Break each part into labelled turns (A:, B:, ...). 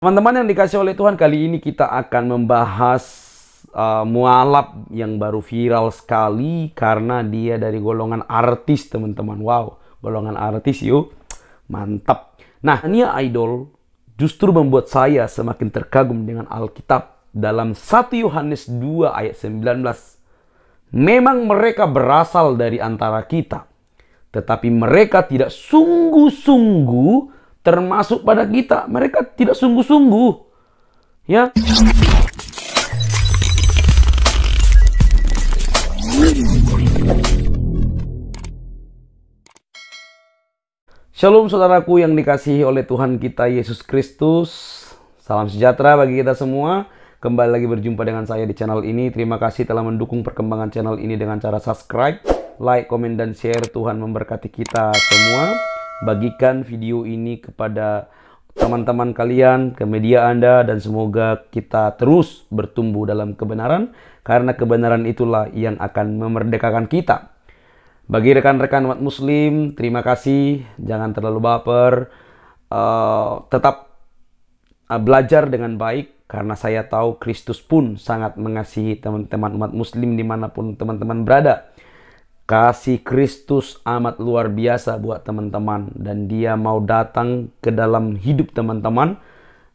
A: Teman-teman yang dikasih oleh Tuhan, kali ini kita akan membahas mualaf yang baru viral sekali karena dia dari golongan artis, teman-teman. Wow, golongan artis yuk. Mantap. Nah, Nania Idol justru membuat saya semakin terkagum dengan Alkitab. Dalam 1 Yohanes 2 ayat 19. Memang mereka berasal dari antara kita, tetapi mereka tidak sungguh-sungguh termasuk pada kita. Mereka tidak sungguh-sungguh. Ya. Shalom saudaraku yang dikasihi oleh Tuhan kita Yesus Kristus. Salam sejahtera bagi kita semua. Kembali lagi berjumpa dengan saya di channel ini. Terima kasih telah mendukung perkembangan channel ini dengan cara subscribe, like, komen, dan share. Tuhan memberkati kita semua. Bagikan video ini kepada teman-teman kalian, ke media Anda, dan semoga kita terus bertumbuh dalam kebenaran, karena kebenaran itulah yang akan memerdekakan kita. Bagi rekan-rekan umat muslim, terima kasih. Jangan terlalu baper. Tetap belajar dengan baik, karena saya tahu Kristus pun sangat mengasihi teman-teman umat muslim dimanapun teman-teman berada. Kasih Kristus amat luar biasa buat teman-teman, dan dia mau datang ke dalam hidup teman-teman.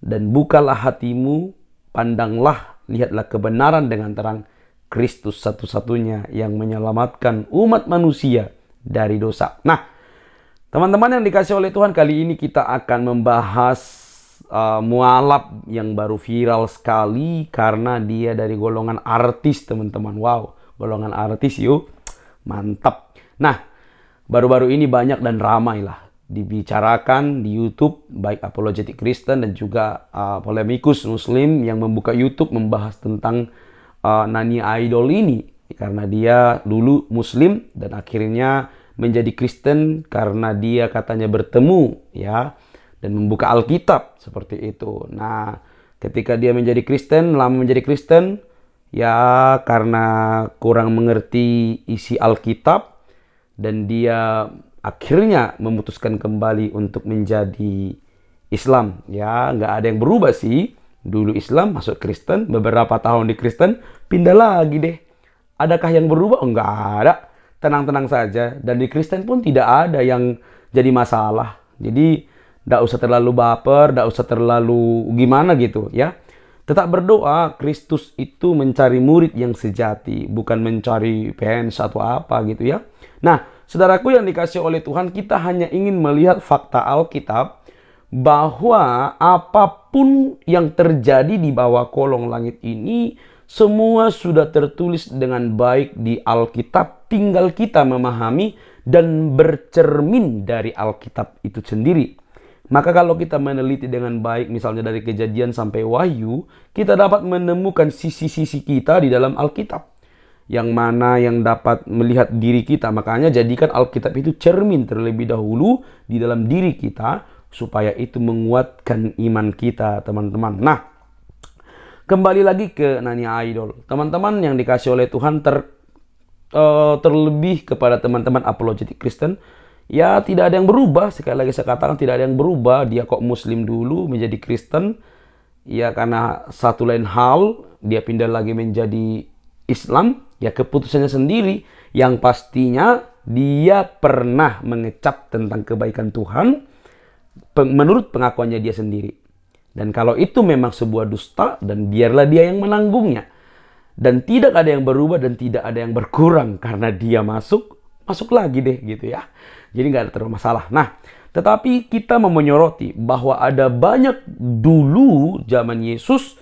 A: Dan bukalah hatimu, pandanglah, lihatlah kebenaran dengan terang. Kristus satu-satunya yang menyelamatkan umat manusia dari dosa. Nah, teman-teman yang dikasih oleh Tuhan, kali ini kita akan membahas mualaf yang baru viral sekali karena dia dari golongan artis, teman-teman. Wow, golongan artis yuk. Mantap. Nah, baru-baru ini banyak dan ramai lah dibicarakan di YouTube, baik apologetik Kristen dan juga polemikus Muslim yang membuka YouTube membahas tentang Nania Idol ini, karena dia dulu Muslim dan akhirnya menjadi Kristen karena dia katanya bertemu ya dan membuka Alkitab seperti itu. Nah, ketika dia menjadi Kristen, lama menjadi Kristen, ya karena kurang mengerti isi Alkitab, dan dia akhirnya memutuskan kembali untuk menjadi Islam. Ya, nggak ada yang berubah sih. Dulu Islam, masuk Kristen, beberapa tahun di Kristen, pindah lagi deh. Adakah yang berubah? Oh, nggak ada. Tenang-tenang saja. Dan di Kristen pun tidak ada yang jadi masalah. Jadi, nggak usah terlalu baper, nggak usah terlalu gimana gitu ya. Tetap berdoa. Kristus itu mencari murid yang sejati, bukan mencari fans atau apa gitu ya. Nah, saudaraku yang dikasih oleh Tuhan, kita hanya ingin melihat fakta Alkitab bahwa apapun yang terjadi di bawah kolong langit ini semua sudah tertulis dengan baik di Alkitab. Tinggal kita memahami dan bercermin dari Alkitab itu sendiri. Maka kalau kita meneliti dengan baik, misalnya dari Kejadian sampai Wahyu, kita dapat menemukan sisi-sisi kita di dalam Alkitab. Yang mana yang dapat melihat diri kita. Makanya jadikan Alkitab itu cermin terlebih dahulu di dalam diri kita, supaya itu menguatkan iman kita, teman-teman. Nah, kembali lagi ke Nania Idol. Teman-teman yang dikasih oleh Tuhan, terlebih kepada teman-teman apologetik Kristen, ya tidak ada yang berubah. Sekali lagi saya katakan, tidak ada yang berubah. Dia kok Muslim dulu menjadi Kristen, ya karena satu lain hal, dia pindah lagi menjadi Islam, ya keputusannya sendiri. Yang pastinya dia pernah mengecap tentang kebaikan Tuhan menurut pengakuannya dia sendiri. Dan kalau itu memang sebuah dusta, dan biarlah dia yang menanggungnya. Dan tidak ada yang berubah dan tidak ada yang berkurang, karena dia masuk lagi deh gitu ya. Jadi nggak ada terlalu masalah. Nah, tetapi kita mau menyoroti bahwa ada banyak dulu zaman Yesus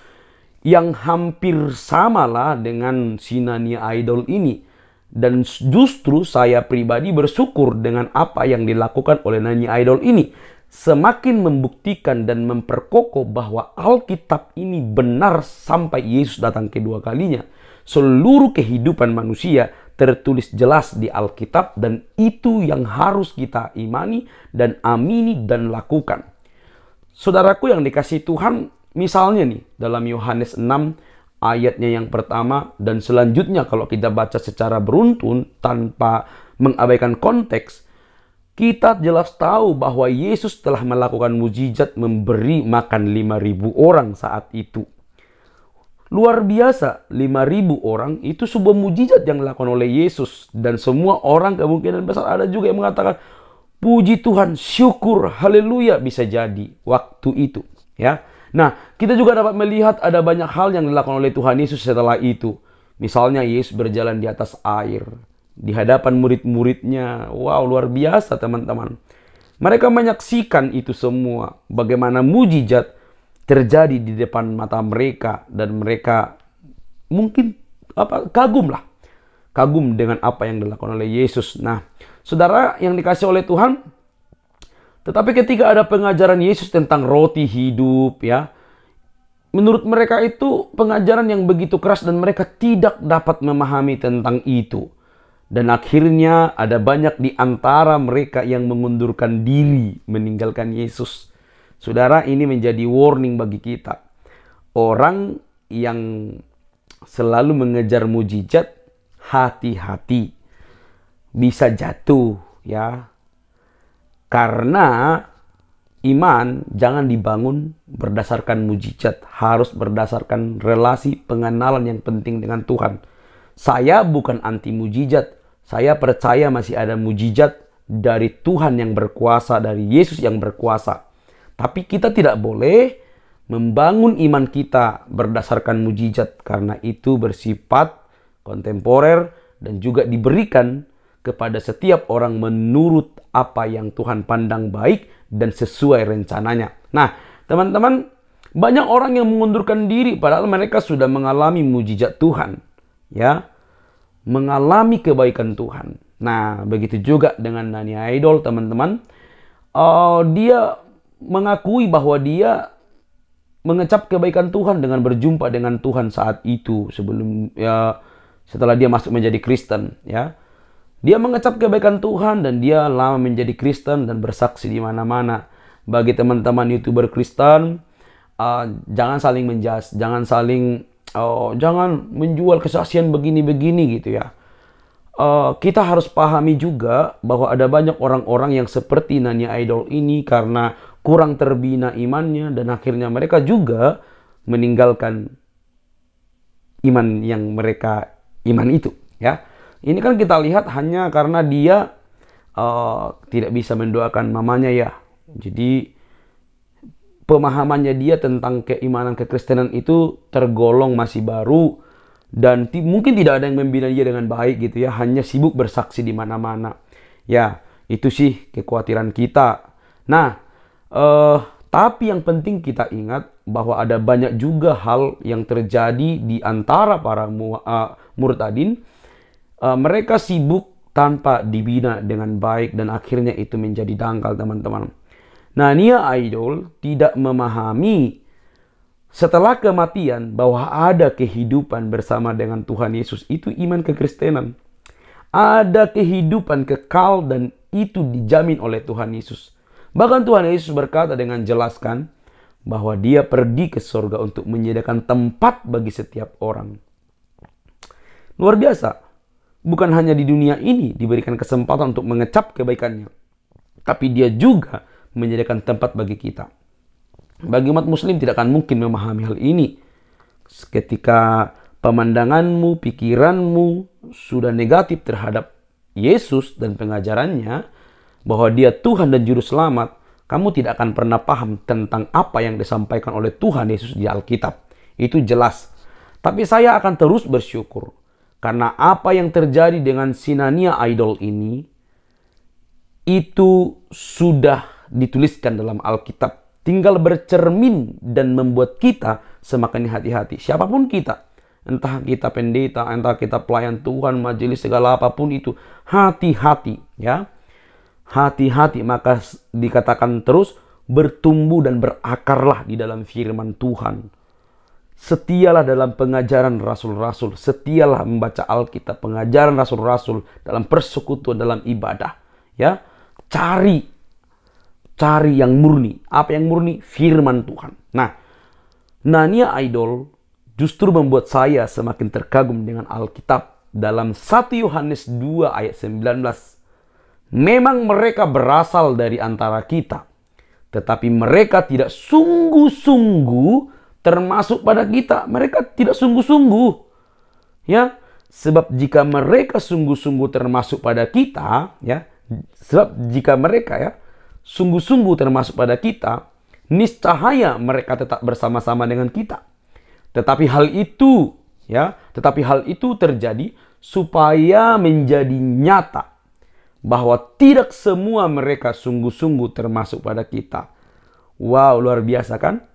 A: yang hampir samalah dengan si Nania Idol ini. Dan justru saya pribadi bersyukur dengan apa yang dilakukan oleh Nania Idol ini. Semakin membuktikan dan memperkokoh bahwa Alkitab ini benar sampai Yesus datang kedua kalinya. Seluruh kehidupan manusia tertulis jelas di Alkitab, dan itu yang harus kita imani dan amini dan lakukan. Saudaraku yang dikasihi Tuhan, misalnya nih dalam Yohanes 6 ayatnya yang pertama dan selanjutnya, kalau kita baca secara beruntun tanpa mengabaikan konteks, Kita jelas tahu bahwa Yesus telah melakukan mujizat memberi makan 5.000 orang saat itu. Luar biasa, 5.000 orang itu sebuah mujizat yang dilakukan oleh Yesus. Dan semua orang kemungkinan besar ada juga yang mengatakan, puji Tuhan, syukur, haleluya, bisa jadi waktu itu. Ya. Nah, kita juga dapat melihat ada banyak hal yang dilakukan oleh Tuhan Yesus setelah itu. Misalnya Yesus berjalan di atas air, di hadapan murid-muridnya. Wow, luar biasa teman-teman. Mereka menyaksikan itu semua. Bagaimana mujizat terjadi di depan mata mereka. Dan mereka mungkin kagum lah. Kagum dengan apa yang dilakukan oleh Yesus. Nah, saudara yang dikasih oleh Tuhan. Tetapi ketika ada pengajaran Yesus tentang roti hidup, ya, menurut mereka itu pengajaran yang begitu keras dan mereka tidak dapat memahami tentang itu. Dan akhirnya ada banyak di antara mereka yang mengundurkan diri meninggalkan Yesus. Saudara, ini menjadi warning bagi kita. Orang yang selalu mengejar mujizat, hati-hati. Bisa jatuh, ya. Karena iman jangan dibangun berdasarkan mujizat. Harus berdasarkan relasi pengenalan yang penting dengan Tuhan. Saya bukan anti mujizat. Saya percaya masih ada mujizat dari Tuhan yang berkuasa, dari Yesus yang berkuasa. Tapi kita tidak boleh membangun iman kita berdasarkan mujizat. Karena itu bersifat kontemporer dan juga diberikan kepada setiap orang menurut apa yang Tuhan pandang baik dan sesuai rencananya. Nah, teman-teman, banyak orang yang mengundurkan diri padahal mereka sudah mengalami mujizat Tuhan. Ya, mengalami kebaikan Tuhan. Nah, begitu juga dengan Nania Idol, teman-teman. Dia mengakui bahwa dia mengecap kebaikan Tuhan dengan berjumpa dengan Tuhan saat itu setelah dia masuk menjadi Kristen, ya. Dia mengecap kebaikan Tuhan dan dia lama menjadi Kristen dan bersaksi di mana-mana. Bagi teman-teman YouTuber Kristen, jangan saling menjudge, jangan menjual kesaksian begini-begini gitu ya. Kita harus pahami juga bahwa ada banyak orang-orang yang seperti Nania Idol ini karena kurang terbina imannya dan akhirnya mereka juga meninggalkan iman yang mereka iman itu, ya. Ini kan kita lihat hanya karena dia tidak bisa mendoakan mamanya, ya. Jadi pemahamannya dia tentang keimanan kekristenan itu tergolong masih baru dan mungkin tidak ada yang membina dia dengan baik gitu ya, hanya sibuk bersaksi di mana-mana. Ya, itu sih kekhawatiran kita. Nah, tapi yang penting kita ingat bahwa ada banyak juga hal yang terjadi di antara para murtadin. Mereka sibuk tanpa dibina dengan baik dan akhirnya itu menjadi dangkal, teman-teman. Nah, Nania Idol tidak memahami setelah kematian bahwa ada kehidupan bersama dengan Tuhan Yesus. Itu iman kekristenan. Ada kehidupan kekal dan itu dijamin oleh Tuhan Yesus. Bahkan Tuhan Yesus berkata dengan jelaskan bahwa dia pergi ke surga untuk menyediakan tempat bagi setiap orang. Luar biasa. Bukan hanya di dunia ini diberikan kesempatan untuk mengecap kebaikannya. Tapi dia juga menyediakan tempat bagi kita. Bagi umat muslim tidak akan mungkin memahami hal ini. Ketika pemandanganmu, pikiranmu sudah negatif terhadap Yesus dan pengajarannya, bahwa dia Tuhan dan Juru Selamat, kamu tidak akan pernah paham tentang apa yang disampaikan oleh Tuhan Yesus di Alkitab. Itu jelas. Tapi saya akan terus bersyukur. Karena apa yang terjadi dengan si Nania Idol ini, itu sudah dituliskan dalam Alkitab. Tinggal bercermin dan membuat kita semakin hati-hati. Siapapun kita. Entah kita pendeta, entah kita pelayan Tuhan, majelis, segala apapun itu. Hati-hati, ya. Hati-hati, maka dikatakan terus bertumbuh dan berakarlah di dalam firman Tuhan. Setialah dalam pengajaran rasul-rasul. Setialah membaca Alkitab, pengajaran rasul-rasul dalam persekutuan, dalam ibadah. Ya, cari yang murni. Apa yang murni? Firman Tuhan. Nah, Nania Idol justru membuat saya semakin terkagum dengan Alkitab dalam 1 Yohanes 2 ayat 19. Memang mereka berasal dari antara kita, tetapi mereka tidak sungguh-sungguh termasuk pada kita. Mereka tidak sungguh-sungguh. Ya, sebab jika mereka sungguh-sungguh termasuk pada kita, ya, sebab jika mereka ya sungguh-sungguh termasuk pada kita, niscaya mereka tetap bersama-sama dengan kita. Tetapi hal itu terjadi supaya menjadi nyata bahwa tidak semua mereka sungguh-sungguh termasuk pada kita. Wow, luar biasa kan?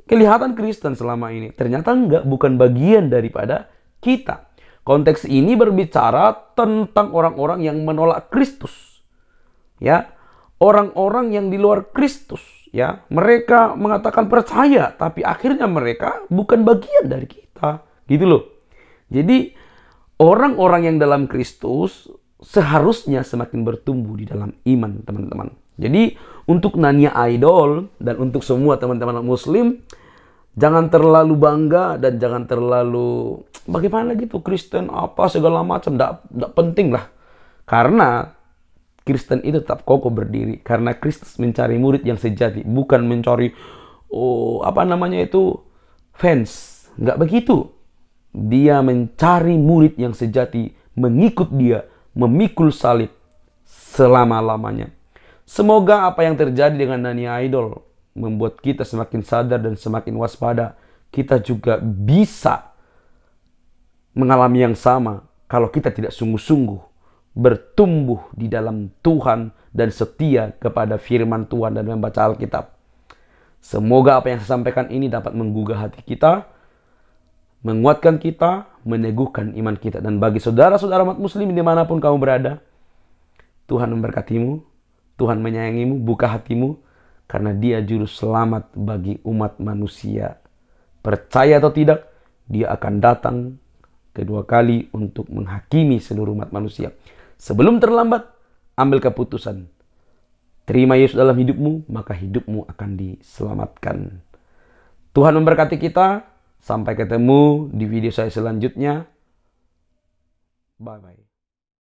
A: Kelihatan Kristen selama ini ternyata bukan bagian daripada kita. Konteks ini berbicara tentang orang-orang yang menolak Kristus. Ya, orang-orang yang di luar Kristus, ya. Mereka mengatakan percaya, tapi akhirnya mereka bukan bagian dari kita. Gitu loh. Jadi, orang-orang yang dalam Kristus seharusnya semakin bertumbuh di dalam iman, teman-teman. Jadi, untuk Nania Idol dan untuk semua teman-teman Muslim, jangan terlalu bangga dan jangan terlalu bagaimana gitu Kristen apa segala macam, enggak penting lah. Karena Kristen itu tetap kokoh berdiri karena Kristus mencari murid yang sejati, bukan mencari fans. Enggak begitu. Dia mencari murid yang sejati, mengikut dia, memikul salib selama-lamanya. Semoga apa yang terjadi dengan Nania Idol membuat kita semakin sadar dan semakin waspada. Kita juga bisa mengalami yang sama kalau kita tidak sungguh-sungguh bertumbuh di dalam Tuhan dan setia kepada firman Tuhan dan membaca Alkitab. Semoga apa yang saya sampaikan ini dapat menggugah hati kita, menguatkan kita, meneguhkan iman kita. Dan bagi saudara-saudara umat muslim dimanapun kamu berada, Tuhan memberkatimu, Tuhan menyayangimu, buka hatimu, karena dia juru selamat bagi umat manusia. Percaya atau tidak, dia akan datang kedua kali untuk menghakimi seluruh umat manusia. Sebelum terlambat, ambil keputusan. Terima Yesus dalam hidupmu, maka hidupmu akan diselamatkan. Tuhan memberkati kita. Sampai ketemu di video saya selanjutnya. Bye-bye.